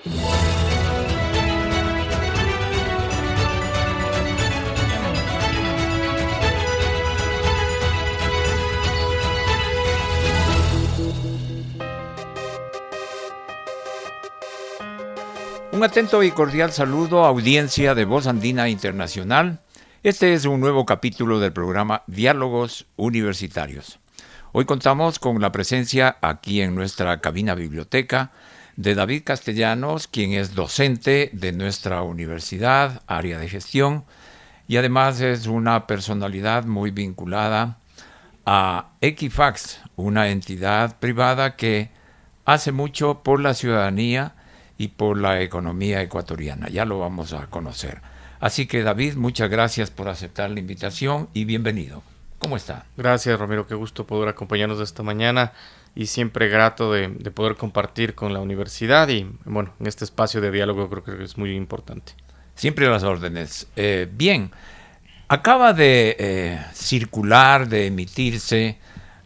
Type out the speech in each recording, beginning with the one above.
Un atento y cordial saludo a audiencia de Voz Andina Internacional. Este es un nuevo capítulo del programa Diálogos Universitarios. Hoy contamos con la presencia aquí en nuestra cabina biblioteca de David Castellanos, quien es docente de nuestra universidad, área de gestión, y además es una personalidad muy vinculada a Equifax, una entidad privada que hace mucho por la ciudadanía y por la economía ecuatoriana. Ya lo vamos a conocer. Así que, David, muchas gracias por aceptar la invitación y bienvenido. ¿Cómo está? Gracias, Ramiro. Qué gusto poder acompañarnos esta mañana y siempre grato de poder compartir con la universidad y, bueno, en este espacio de diálogo creo que es muy importante. Siempre a las órdenes. Bien, acaba de circular, de emitirse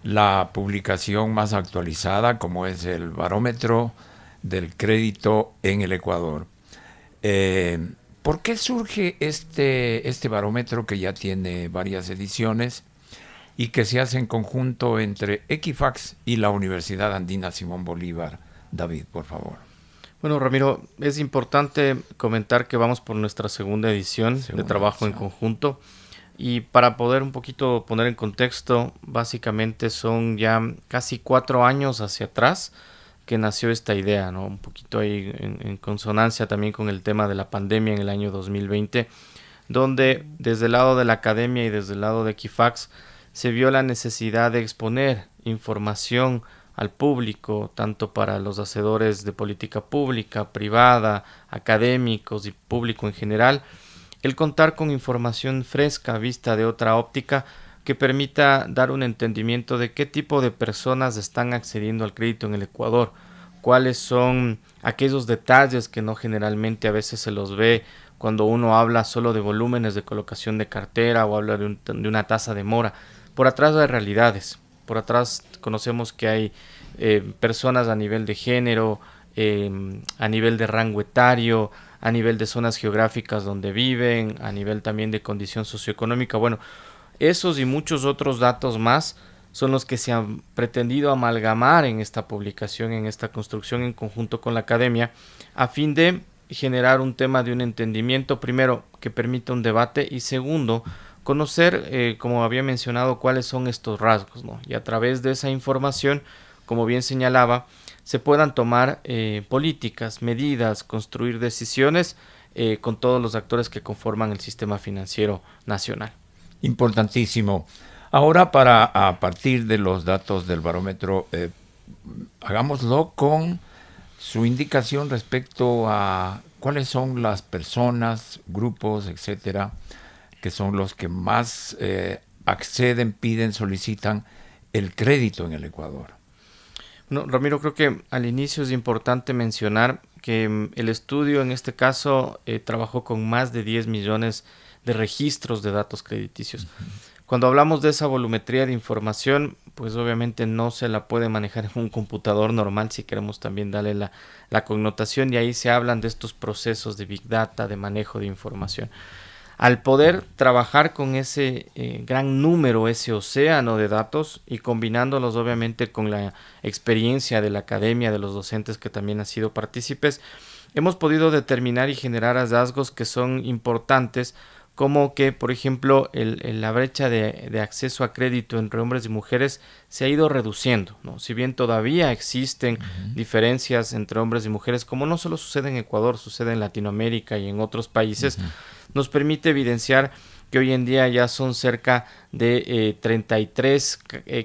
la publicación más actualizada, como es el barómetro del crédito en el Ecuador. ¿Por qué surge este barómetro que ya tiene varias ediciones y que se hace en conjunto entre Equifax y la Universidad Andina Simón Bolívar? David, por favor. Bueno, Ramiro, es importante comentar que vamos por nuestra segunda edición de trabajo en conjunto y para poder un poquito poner en contexto, básicamente son ya casi 4 años hacia atrás que nació esta idea, ¿no? Un poquito ahí en consonancia también con el tema de la pandemia en el año 2020, donde desde el lado de la academia y desde el lado de Equifax se vio la necesidad de exponer información al público, tanto para los hacedores de política pública, privada, académicos y público en general, el contar con información fresca vista de otra óptica que permita dar un entendimiento de qué tipo de personas están accediendo al crédito en el Ecuador, cuáles son aquellos detalles que no generalmente a veces se los ve cuando uno habla solo de volúmenes de colocación de cartera o habla de una tasa de mora. Por atrás hay realidades, por atrás conocemos que hay personas a nivel de género, a nivel de rango etario, a nivel de zonas geográficas donde viven, a nivel también de condición socioeconómica. Bueno, esos y muchos otros datos más son los que se han pretendido amalgamar en esta publicación, en esta construcción en conjunto con la academia, a fin de generar un tema de un entendimiento, primero, que permita un debate y segundo, conocer, como había mencionado, cuáles son estos rasgos, ¿no? Y a través de esa información, como bien señalaba, se puedan tomar políticas, medidas, construir decisiones con todos los actores que conforman el sistema financiero nacional. Importantísimo. Ahora, a partir de los datos del barómetro, hagámoslo con su indicación respecto a cuáles son las personas, grupos, etcétera, que son los que más acceden, piden, solicitan el crédito en el Ecuador. No, Ramiro, creo que al inicio es importante mencionar que el estudio en este caso trabajó con más de 10 millones de registros de datos crediticios. Cuando hablamos de esa volumetría de información, pues obviamente no se la puede manejar en un computador normal si queremos también darle la connotación y ahí se hablan de estos procesos de Big Data, de manejo de información. Al poder trabajar con ese gran número, ese océano de datos y combinándolos obviamente con la experiencia de la academia, de los docentes que también han sido partícipes, hemos podido determinar y generar hallazgos que son importantes, como que, por ejemplo, la brecha de acceso a crédito entre hombres y mujeres se ha ido reduciendo, ¿no? Si bien todavía existen diferencias entre hombres y mujeres, como no solo sucede en Ecuador, sucede en Latinoamérica y en otros países, nos permite evidenciar que hoy en día ya son cerca de 33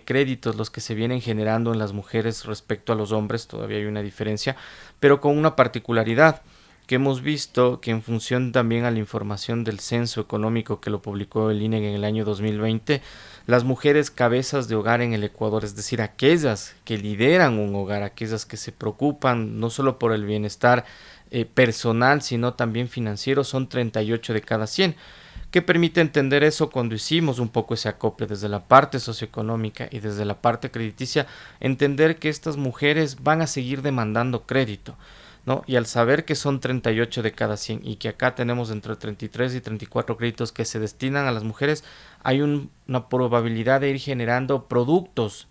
créditos los que se vienen generando en las mujeres respecto a los hombres, todavía hay una diferencia, pero con una particularidad, que hemos visto que en función también a la información del censo económico que lo publicó el INEC en el año 2020, las mujeres cabezas de hogar en el Ecuador, es decir, aquellas que lideran un hogar, aquellas que se preocupan no solo por el bienestar personal, sino también financiero, son 38 de cada 100. ¿Qué permite entender eso? Cuando hicimos un poco ese acople desde la parte socioeconómica y desde la parte crediticia, entender que estas mujeres van a seguir demandando crédito. ¿no? Y al saber que son 38 de cada 100 y que acá tenemos entre 33 y 34 créditos que se destinan a las mujeres, hay una probabilidad de ir generando productos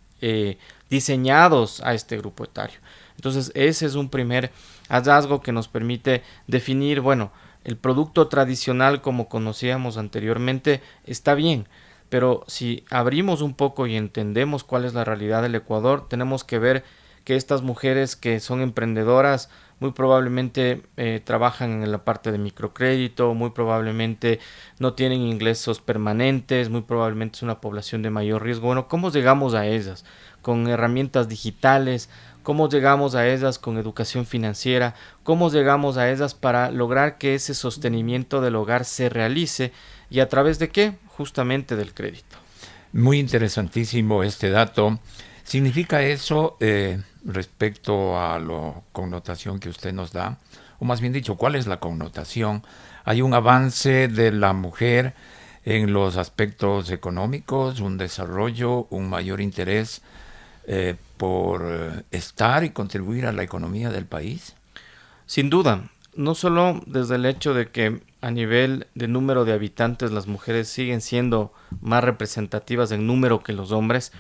diseñados a este grupo etario. Entonces ese es un primer hallazgo que nos permite definir, bueno, el producto tradicional como conocíamos anteriormente está bien, pero si abrimos un poco y entendemos cuál es la realidad del Ecuador, tenemos que ver que estas mujeres que son emprendedoras muy probablemente trabajan en la parte de microcrédito, muy probablemente no tienen ingresos permanentes, muy probablemente es una población de mayor riesgo. Bueno, ¿cómo llegamos a ellas? Con herramientas digitales, ¿cómo llegamos a ellas con educación financiera? ¿Cómo llegamos a ellas para lograr que ese sostenimiento del hogar se realice? ¿Y a través de qué? Justamente del crédito. Muy interesantísimo este dato. ¿Significa eso respecto a la connotación que usted nos da? O más bien dicho, ¿cuál es la connotación? ¿Hay un avance de la mujer en los aspectos económicos, un desarrollo, un mayor interés por estar y contribuir a la economía del país? Sin duda, no solo desde el hecho de que a nivel de número de habitantes las mujeres siguen siendo más representativas en número que los hombres,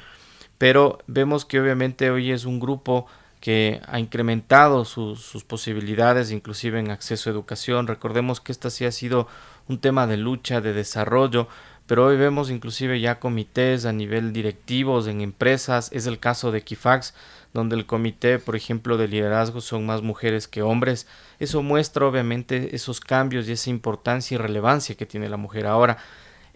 pero vemos que obviamente hoy es un grupo que ha incrementado sus posibilidades, inclusive en acceso a educación. Recordemos que esta sí ha sido un tema de lucha, de desarrollo, pero hoy vemos inclusive ya comités a nivel directivos en empresas. Es el caso de Equifax, donde el comité, por ejemplo, de liderazgo son más mujeres que hombres. Eso muestra obviamente esos cambios y esa importancia y relevancia que tiene la mujer. Ahora,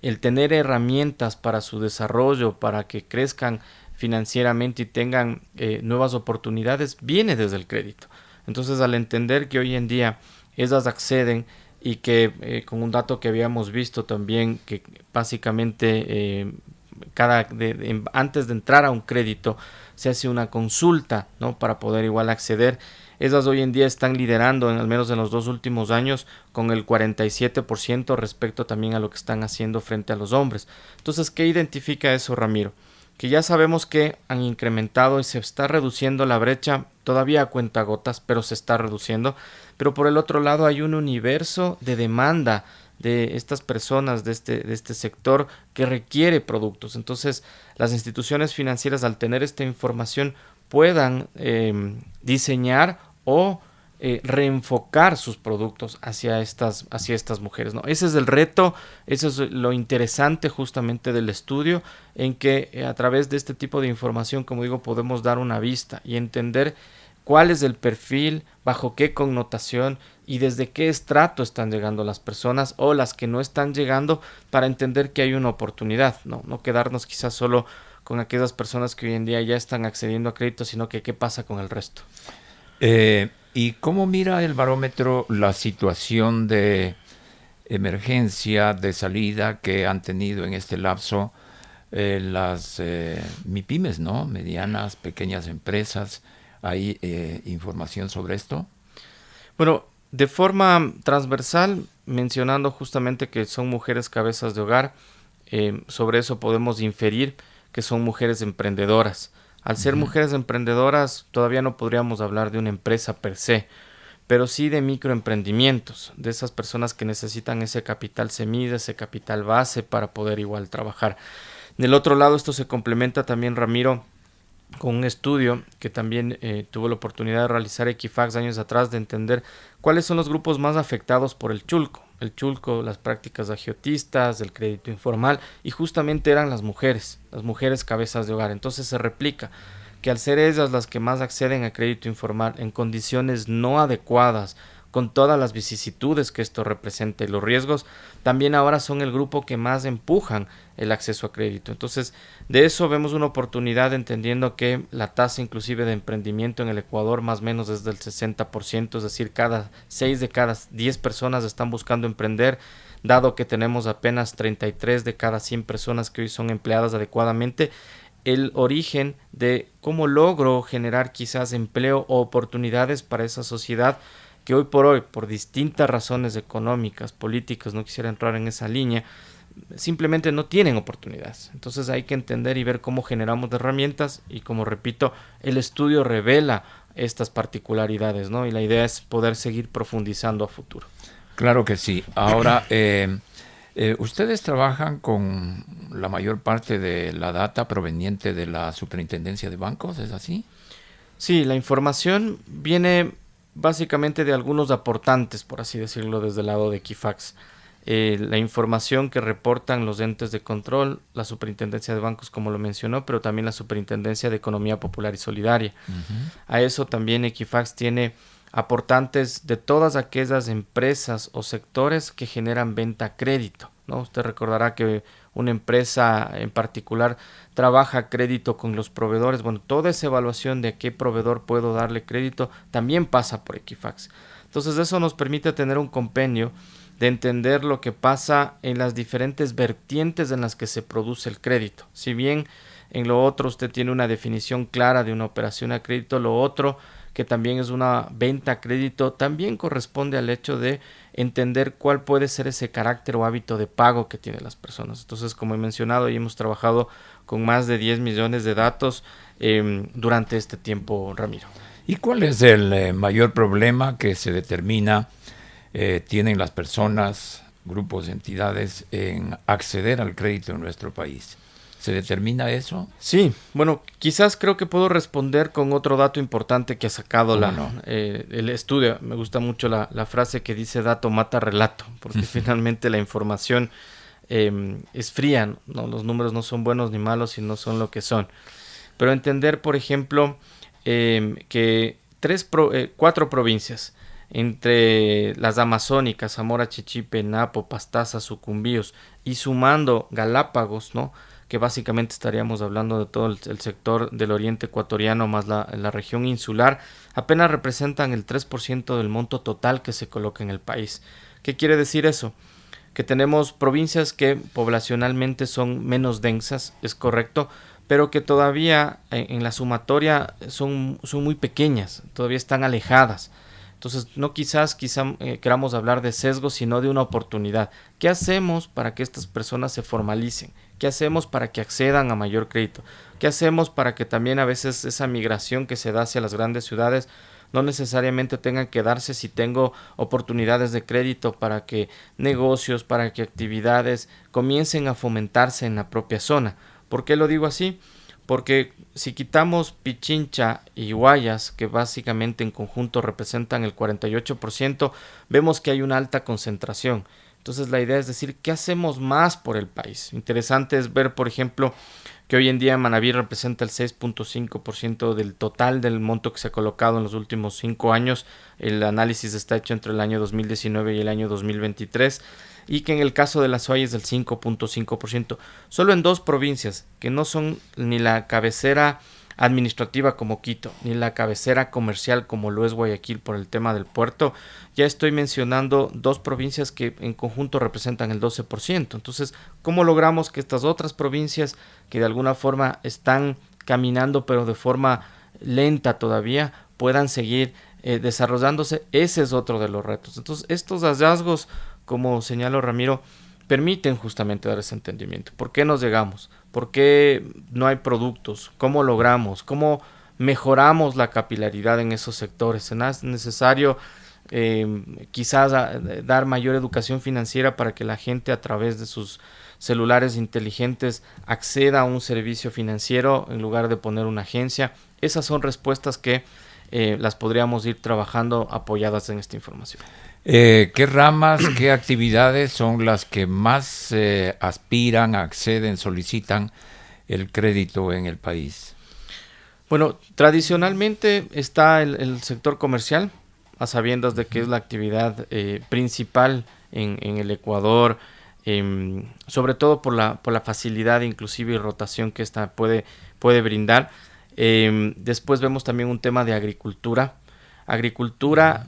el tener herramientas para su desarrollo, para que crezcan financieramente y tengan nuevas oportunidades, viene desde el crédito. Entonces, al entender que hoy en día ellas acceden y que con un dato que habíamos visto también, que básicamente antes de entrar a un crédito se hace una consulta, ¿no?, para poder igual acceder. Esas hoy en día están liderando, al menos en los 2 últimos años, con el 47% respecto también a lo que están haciendo frente a los hombres. Entonces, ¿qué identifica eso, Ramiro? Que ya sabemos que han incrementado y se está reduciendo la brecha, todavía a cuentagotas, pero se está reduciendo. Pero por el otro lado hay un universo de demanda de estas personas, de este sector que requiere productos. Entonces, las instituciones financieras, al tener esta información, puedan diseñar o reenfocar sus productos hacia estas mujeres, ¿no? Ese es el reto, eso es lo interesante justamente del estudio, en que a través de este tipo de información, como digo, podemos dar una vista y entender cuál es el perfil, bajo qué connotación y desde qué estrato están llegando las personas o las que no están llegando, para entender que hay una oportunidad, no quedarnos quizás solo con aquellas personas que hoy en día ya están accediendo a crédito, sino que qué pasa con el resto. ¿Y cómo mira el barómetro la situación de emergencia, de salida que han tenido en este lapso las MIPYMES, ¿no? Medianas, pequeñas empresas? ¿Hay información sobre esto? Bueno, de forma transversal, mencionando justamente que son mujeres cabezas de hogar, sobre eso podemos inferir que son mujeres emprendedoras. Al ser mujeres emprendedoras, todavía no podríamos hablar de una empresa per se, pero sí de microemprendimientos, de esas personas que necesitan ese capital semilla, ese capital base para poder igual trabajar. Del otro lado, esto se complementa también, Ramiro, con un estudio que también tuvo la oportunidad de realizar Equifax años atrás, de entender cuáles son los grupos más afectados por el chulco, las prácticas agiotistas, el crédito informal, y justamente eran las mujeres cabezas de hogar. Entonces se replica que al ser ellas las que más acceden a crédito informal en condiciones no adecuadas, con todas las vicisitudes que esto representa y los riesgos, también ahora son el grupo que más empujan el acceso a crédito. Entonces, de eso vemos una oportunidad, entendiendo que la tasa inclusive de emprendimiento en el Ecuador más o menos es del 60%, es decir, 6 de cada 10 personas están buscando emprender, dado que tenemos apenas 33 de cada 100 personas que hoy son empleadas adecuadamente. El origen de cómo logro generar quizás empleo o oportunidades para esa sociedad que hoy, por distintas razones económicas, políticas, no quisiera entrar en esa línea, simplemente no tienen oportunidades. Entonces hay que entender y ver cómo generamos herramientas, y como repito, el estudio revela estas particularidades, ¿no? Y la idea es poder seguir profundizando a futuro. Claro que sí. Ahora, ustedes trabajan con la mayor parte de la data proveniente de la Superintendencia de Bancos, ¿es así? Sí, la información viene básicamente de algunos aportantes, por así decirlo, desde el lado de Equifax. La información que reportan los entes de control, la Superintendencia de Bancos, como lo mencionó, pero también la Superintendencia de Economía Popular y Solidaria. A eso también Equifax tiene aportantes de todas aquellas empresas o sectores que generan venta a crédito, ¿no? Usted recordará que una empresa en particular trabaja crédito con los proveedores. Bueno, toda esa evaluación de a qué proveedor puedo darle crédito también pasa por Equifax. Entonces eso nos permite tener un compendio de entender lo que pasa en las diferentes vertientes en las que se produce el crédito. Si bien en lo otro usted tiene una definición clara de una operación a crédito, lo otro que también es una venta a crédito, también corresponde al hecho de entender cuál puede ser ese carácter o hábito de pago que tienen las personas. Entonces, como he mencionado, y hemos trabajado con más de 10 millones de datos durante este tiempo, Ramiro. ¿Y cuál es el mayor problema que se determina tienen las personas, grupos, entidades en acceder al crédito en nuestro país? ¿Se determina eso? Sí, bueno, quizás creo que puedo responder con otro dato importante que ha sacado el estudio. Me gusta mucho la frase que dice dato mata relato, porque finalmente la información es fría, ¿no? Los números no son buenos ni malos, sino son lo que son. Pero entender, por ejemplo, que 4 provincias, entre las amazónicas, Zamora, Chichipe, Napo, Pastaza, Sucumbíos, y sumando Galápagos, ¿no?, que básicamente estaríamos hablando de todo el sector del oriente ecuatoriano más la región insular, apenas representan el 3% del monto total que se coloca en el país. ¿Qué quiere decir eso? Que tenemos provincias que poblacionalmente son menos densas, es correcto, pero que todavía en la sumatoria son muy pequeñas, todavía están alejadas. Entonces, no quizás queramos hablar de sesgo, sino de una oportunidad. ¿Qué hacemos para que estas personas se formalicen? ¿Qué hacemos para que accedan a mayor crédito? ¿Qué hacemos para que también a veces esa migración que se da hacia las grandes ciudades no necesariamente tengan que darse si tengo oportunidades de crédito para que negocios, para que actividades comiencen a fomentarse en la propia zona? ¿Por qué lo digo así? Porque si quitamos Pichincha y Guayas, que básicamente en conjunto representan el 48%, vemos que hay una alta concentración. Entonces la idea es decir, ¿qué hacemos más por el país? Interesante es ver, por ejemplo, que hoy en día Manabí representa el 6.5% del total del monto que se ha colocado en los últimos 5 años. El análisis está hecho entre el año 2019 y el año 2023. Y que en el caso de la SOAI es del 5.5%. Solo en 2 provincias, que no son ni la cabecera administrativa como Quito, ni la cabecera comercial como lo es Guayaquil por el tema del puerto, ya estoy mencionando 2 provincias que en conjunto representan el 12%. Entonces, ¿cómo logramos que estas otras provincias que de alguna forma están caminando pero de forma lenta todavía puedan seguir desarrollándose? Ese es otro de los retos. Entonces, estos hallazgos, como señaló Ramiro, permiten justamente dar ese entendimiento. ¿Por qué nos llegamos? ¿Por qué no hay productos? ¿Cómo logramos? ¿Cómo mejoramos la capilaridad en esos sectores? ¿Es necesario quizás dar mayor educación financiera para que la gente a través de sus celulares inteligentes acceda a un servicio financiero en lugar de poner una agencia? Esas son respuestas que las podríamos ir trabajando apoyadas en esta información. ¿Qué ramas, qué actividades son las que más aspiran, acceden, solicitan el crédito en el país? Bueno, tradicionalmente está el sector comercial, a sabiendas de que es la actividad principal en el Ecuador, sobre todo por la facilidad inclusive y rotación que esta puede brindar. Después vemos también un tema de agricultura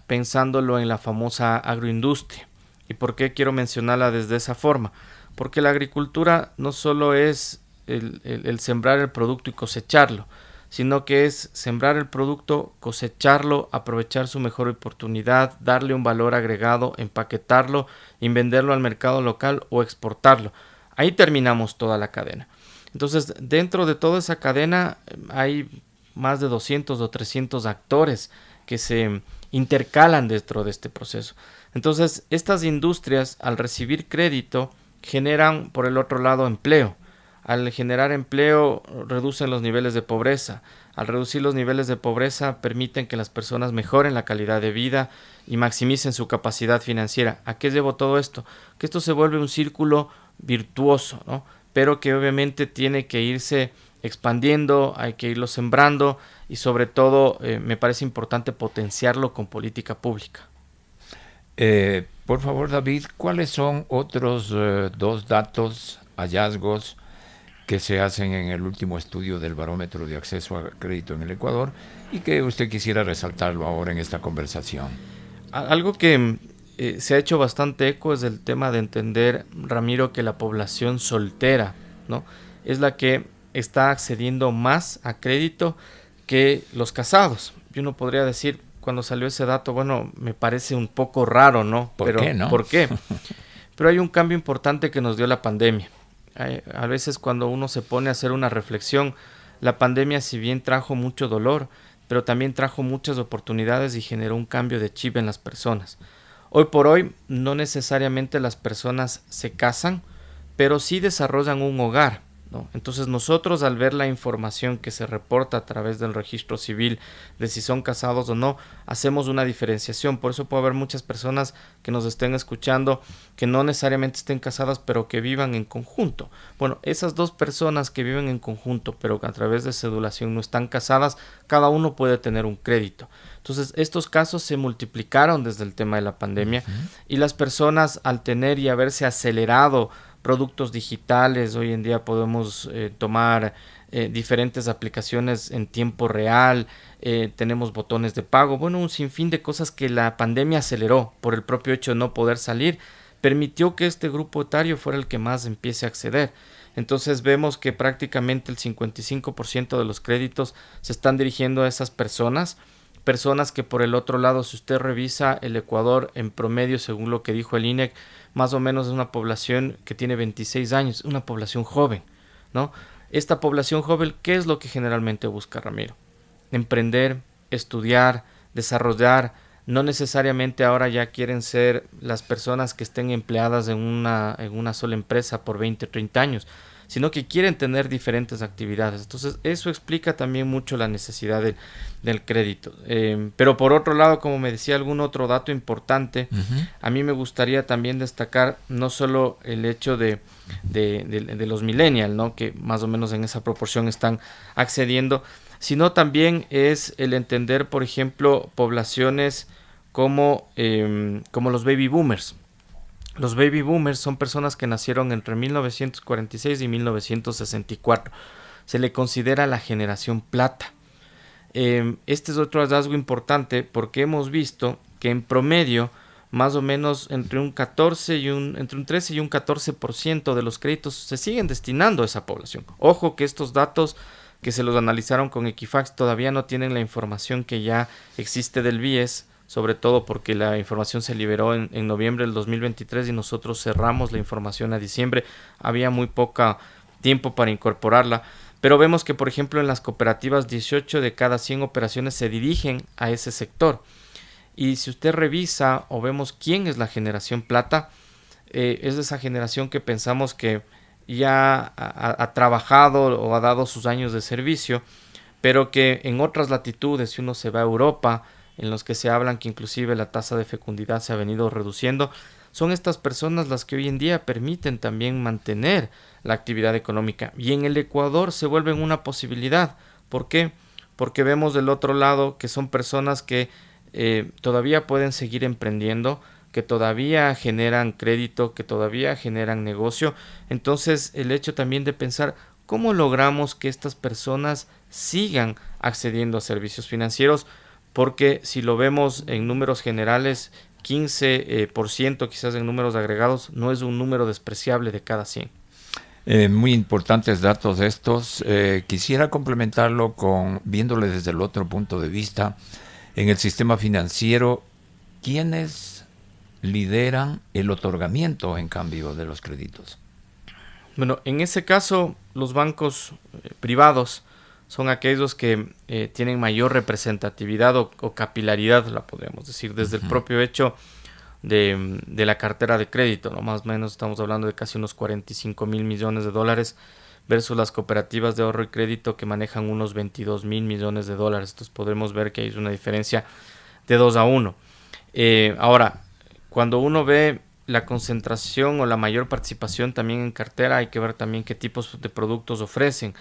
pensándolo en la famosa agroindustria. ¿Y por qué quiero mencionarla desde esa forma? Porque la agricultura no solo es el sembrar el producto y cosecharlo, sino que es sembrar el producto, cosecharlo, aprovechar su mejor oportunidad, darle un valor agregado, empaquetarlo y venderlo al mercado local o exportarlo. Ahí terminamos toda la cadena. Entonces, dentro de toda esa cadena hay más de 200 o 300 actores que se intercalan dentro de este proceso. Entonces, estas industrias, al recibir crédito, generan, por el otro lado, empleo. Al generar empleo, reducen los niveles de pobreza. Al reducir los niveles de pobreza, permiten que las personas mejoren la calidad de vida y maximicen su capacidad financiera. ¿A qué llevo todo esto? Que esto se vuelve un círculo virtuoso, ¿no? Pero que obviamente tiene que irse expandiendo, hay que irlo sembrando y sobre todo me parece importante potenciarlo con política pública. Por favor, David, ¿cuáles son otros 2 datos, hallazgos que se hacen en el último estudio del barómetro de acceso a crédito en el Ecuador y que usted quisiera resaltarlo ahora en esta conversación? Algo que se ha hecho bastante eco es el tema de entender, Ramiro, que la población soltera, ¿no?, es la que está accediendo más a crédito que los casados. Y uno podría decir, cuando salió ese dato, bueno, me parece un poco raro, ¿no? ¿Por qué, no? ¿Por qué? Pero hay un cambio importante que nos dio la pandemia. A veces cuando uno se pone a hacer una reflexión, la pandemia si bien trajo mucho dolor, pero también trajo muchas oportunidades y generó un cambio de chip en las personas. Hoy por hoy no necesariamente las personas se casan, pero sí desarrollan un hogar, ¿no? Entonces nosotros, al ver la información que se reporta a través del registro civil de si son casados o no, hacemos una diferenciación. Por eso puede haber muchas personas que nos estén escuchando que no necesariamente estén casadas, pero que vivan en conjunto. Bueno, esas 2 personas que viven en conjunto, pero que a través de cedulación no están casadas, cada uno puede tener un crédito. Entonces, estos casos se multiplicaron desde el tema de la pandemia y las personas, al tener y haberse acelerado productos digitales, hoy en día podemos tomar diferentes aplicaciones en tiempo real, tenemos botones de pago, bueno, un sinfín de cosas que la pandemia aceleró por el propio hecho de no poder salir, permitió que este grupo etario fuera el que más empiece a acceder. Entonces vemos que prácticamente el 55% de los créditos se están dirigiendo a esas personas que por el otro lado, si usted revisa el Ecuador en promedio, según lo que dijo el INEC, más o menos es una población que tiene 26 años, una población joven, ¿no? Esta población joven, ¿qué es lo que generalmente busca, Ramiro? Emprender, estudiar, desarrollar. No necesariamente ahora ya quieren ser las personas que estén empleadas en una sola empresa por 20 o 30 años, sino que quieren tener diferentes actividades. Entonces, eso explica también mucho la necesidad del crédito. Pero por otro lado, como me decía algún otro dato importante, a mí me gustaría también destacar no solo el hecho de los millennials, ¿no?, que más o menos en esa proporción están accediendo, sino también es el entender, por ejemplo, poblaciones como los baby boomers. Los baby boomers son personas que nacieron entre 1946 y 1964. Se le considera la generación plata. Este es otro hallazgo importante porque hemos visto que en promedio más o menos entre un 13 y un 14% de los créditos se siguen destinando a esa población. Ojo que estos datos que se los analizaron con Equifax todavía no tienen la información que ya existe del BIES, sobre todo porque la información se liberó en noviembre del 2023 y nosotros cerramos la información a diciembre. Había muy poco tiempo para incorporarla, pero vemos que, por ejemplo, en las cooperativas 18 de cada 100 operaciones se dirigen a ese sector. Y si usted revisa o vemos quién es la generación plata, es de esa generación que pensamos que ya ha trabajado o ha dado sus años de servicio, pero que en otras latitudes, si uno se va a Europa, en los que se hablan que inclusive la tasa de fecundidad se ha venido reduciendo, son estas personas las que hoy en día permiten también mantener la actividad económica. Y en el Ecuador se vuelven una posibilidad. ¿Por qué? Porque vemos del otro lado que son personas que todavía pueden seguir emprendiendo, que todavía generan crédito, que todavía generan negocio. Entonces, el hecho también de pensar cómo logramos que estas personas sigan accediendo a servicios financieros, porque si lo vemos en números generales, 15% quizás en números agregados, no es un número despreciable de cada 100. Muy importantes datos estos. Quisiera complementarlo viéndole desde el otro punto de vista. En el sistema financiero, ¿quiénes lideran el otorgamiento, en cambio, de los créditos? Bueno, en ese caso, los bancos privados son aquellos que tienen mayor representatividad o capilaridad, la podríamos decir, desde el propio hecho de la cartera de crédito, ¿no? Más o menos estamos hablando de casi unos 45,000 millones de dólares versus las cooperativas de ahorro y crédito que manejan unos 22,000 millones de dólares. Entonces podremos ver que hay una diferencia de 2-1. Ahora, cuando uno ve la concentración o la mayor participación también en cartera, hay que ver también qué tipos de productos ofrecen.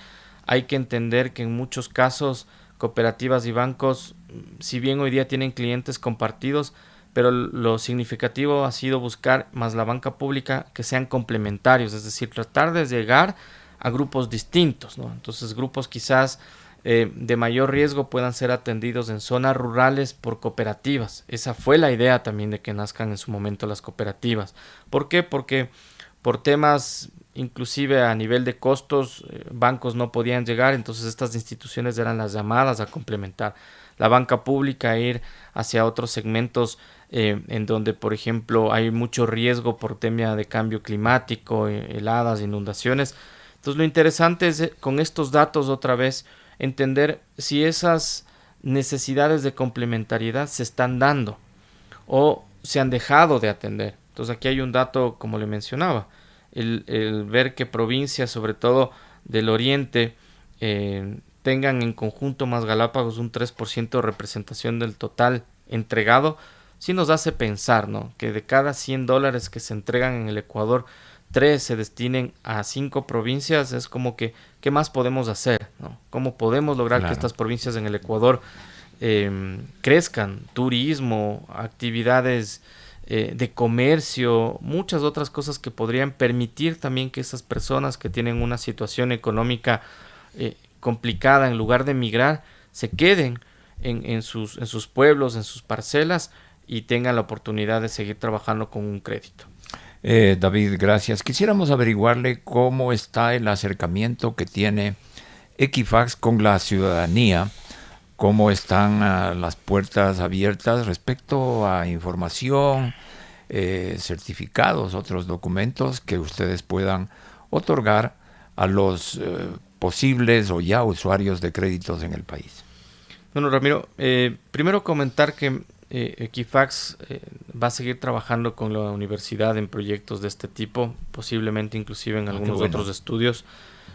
Hay que entender que en muchos casos cooperativas y bancos, si bien hoy día tienen clientes compartidos, pero lo significativo ha sido buscar, más la banca pública, que sean complementarios, es decir, tratar de llegar a grupos distintos, ¿no? Entonces, grupos quizás de mayor riesgo puedan ser atendidos en zonas rurales por cooperativas. Esa fue la idea también de que nazcan en su momento las cooperativas. ¿Por qué? Porque por temas inclusive a nivel de costos, bancos no podían llegar, entonces estas instituciones eran las llamadas a complementar. La banca pública, ir hacia otros segmentos en donde, por ejemplo, hay mucho riesgo por tema de cambio climático, heladas, inundaciones. Entonces lo interesante es con estos datos otra vez entender si esas necesidades de complementariedad se están dando o se han dejado de atender. Entonces aquí hay un dato, como le mencionaba, el ver que provincias, sobre todo del oriente, tengan en conjunto más Galápagos un 3% de representación del total entregado, sí nos hace pensar, ¿no?, que de cada $100 que se entregan en el Ecuador, 3 se destinen a 5 provincias. Es como que, ¿qué más podemos hacer, ¿no? ¿Cómo podemos lograr que estas provincias en el Ecuador crezcan? Turismo, actividades de comercio, muchas otras cosas que podrían permitir también que esas personas que tienen una situación económica complicada, en lugar de emigrar, se queden en sus pueblos, en sus parcelas, y tengan la oportunidad de seguir trabajando con un crédito. David, gracias. Quisiéramos averiguarle cómo está el acercamiento que tiene Equifax con la ciudadanía, cómo están las puertas abiertas respecto a información, certificados, otros documentos que ustedes puedan otorgar a los posibles o ya usuarios de créditos en el país. Bueno, Ramiro, primero comentar que Equifax va a seguir trabajando con la universidad en proyectos de este tipo, posiblemente inclusive en algunos otros estudios,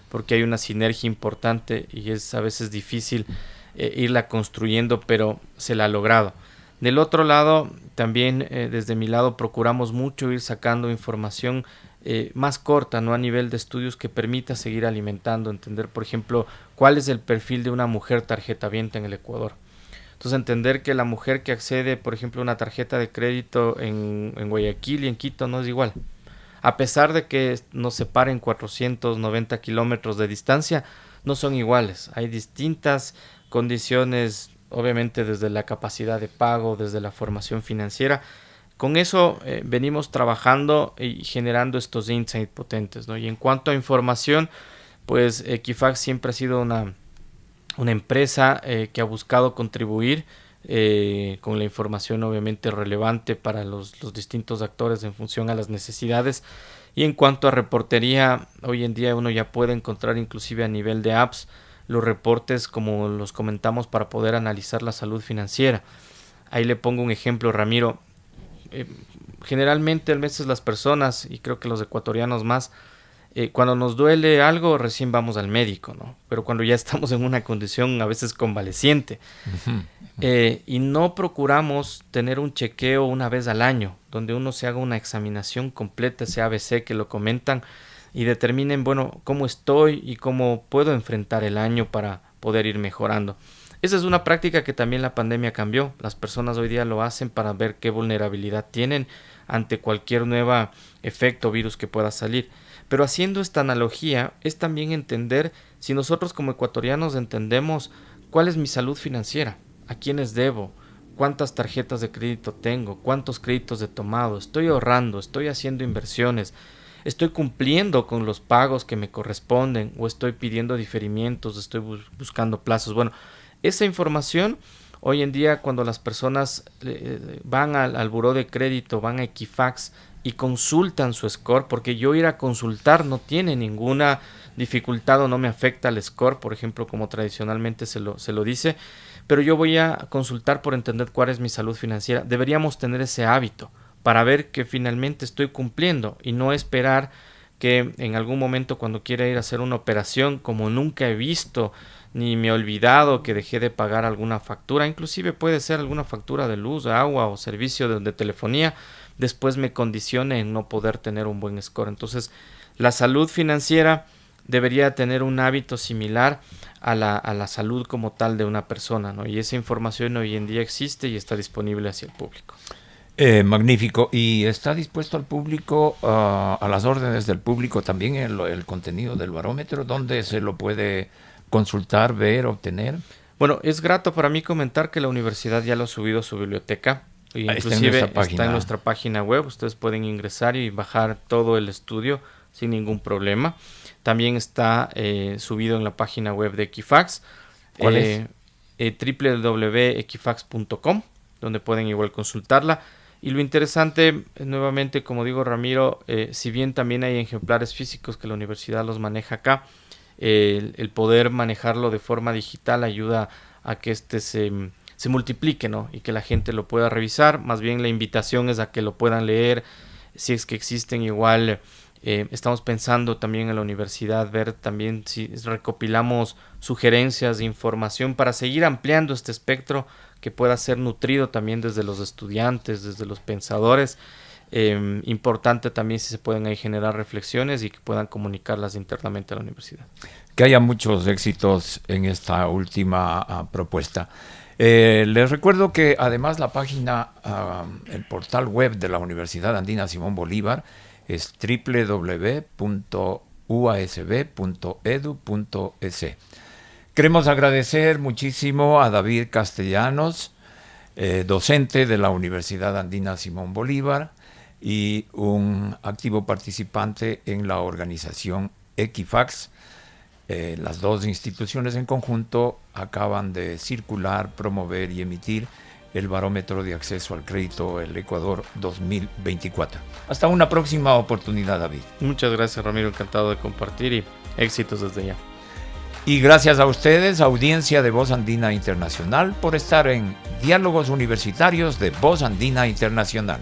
porque hay una sinergia importante y es a veces difícil irla construyendo, pero se la ha logrado. Del otro lado, también desde mi lado procuramos mucho ir sacando información más corta, no a nivel de estudios, que permita seguir alimentando, entender, por ejemplo, cuál es el perfil de una mujer tarjetaviente en el Ecuador. Entonces, entender que la mujer que accede, por ejemplo, a una tarjeta de crédito en Guayaquil y en Quito no es igual. A pesar de que nos separen 490 kilómetros de distancia, no son iguales. Hay distintas condiciones, obviamente desde la capacidad de pago, desde la formación financiera. Con eso venimos trabajando y generando estos insights potentes, ¿no? Y en cuanto a información, pues Equifax siempre ha sido una empresa que ha buscado contribuir con la información obviamente relevante para los distintos actores en función a las necesidades. Y en cuanto a reportería, hoy en día uno ya puede encontrar inclusive a nivel de apps los reportes como los comentamos para poder analizar la salud financiera. Ahí le pongo un ejemplo, Ramiro. Generalmente a veces las personas, y creo que los ecuatorianos más, cuando nos duele algo recién vamos al médico, ¿no? Pero cuando ya estamos en una condición a veces convaleciente, y no procuramos tener un chequeo una vez al año, donde uno se haga una examinación completa, ese ABC que lo comentan, y determinen, bueno, cómo estoy y cómo puedo enfrentar el año para poder ir mejorando. Esa es una práctica que también la pandemia cambió. Las personas hoy día lo hacen para ver qué vulnerabilidad tienen ante cualquier nuevo efecto o virus que pueda salir. Pero haciendo esta analogía es también entender si nosotros como ecuatorianos entendemos cuál es mi salud financiera, a quiénes debo, cuántas tarjetas de crédito tengo, cuántos créditos he tomado, estoy ahorrando, estoy haciendo inversiones, estoy cumpliendo con los pagos que me corresponden o estoy pidiendo diferimientos, estoy buscando plazos. Bueno, esa información Hoy en día, cuando las personas van al buró de crédito, van a Equifax y consultan su score, porque yo ir a consultar no tiene ninguna dificultad o no me afecta el score, por ejemplo, como tradicionalmente se lo dice, pero yo voy a consultar por entender cuál es mi salud financiera. Deberíamos tener ese hábito para ver que finalmente estoy cumpliendo y no esperar que en algún momento cuando quiera ir a hacer una operación, como nunca he visto ni me he olvidado que dejé de pagar alguna factura, inclusive puede ser alguna factura de luz, agua o servicio de telefonía, después me condicione en no poder tener un buen score. Entonces, la salud financiera debería tener un hábito similar a la salud como tal de una persona, ¿no? Y esa información hoy en día existe y está disponible hacia el público. Magnífico. ¿Y está dispuesto al público, a las órdenes del público también el contenido del barómetro? ¿Dónde se lo puede consultar, ver, obtener? Bueno, es grato para mí comentar que la universidad ya lo ha subido a su biblioteca. Inclusive está en nuestra página web. Ustedes pueden ingresar y bajar todo el estudio sin ningún problema. También está subido en la página web de Equifax. ¿Cuál es? www.equifax.com, donde pueden igual consultarla. Y lo interesante, nuevamente, como digo, Ramiro, si bien también hay ejemplares físicos que la universidad los maneja acá, el poder manejarlo de forma digital ayuda a que se multiplique, ¿no? Y que la gente lo pueda revisar. Más bien la invitación es a que lo puedan leer, si es que existen igual. Estamos pensando también en la universidad ver también si recopilamos sugerencias de información para seguir ampliando este espectro que pueda ser nutrido también desde los estudiantes, desde los pensadores. Importante también si se pueden ahí generar reflexiones y que puedan comunicarlas internamente a la universidad. Que haya muchos éxitos en esta última propuesta. Les recuerdo que además la página, el portal web de la Universidad Andina Simón Bolívar es www.uasb.edu.es. Queremos agradecer muchísimo a David Castellanos, docente de la Universidad Andina Simón Bolívar y un activo participante en la organización Equifax. Las dos instituciones en conjunto acaban de circular, promover y emitir el barómetro de acceso al crédito El Ecuador 2024. Hasta una próxima oportunidad, David. Muchas gracias, Ramiro. Encantado de compartir y éxitos desde ya. Y gracias a ustedes, audiencia de Voz Andina Internacional, por estar en Diálogos Universitarios de Voz Andina Internacional.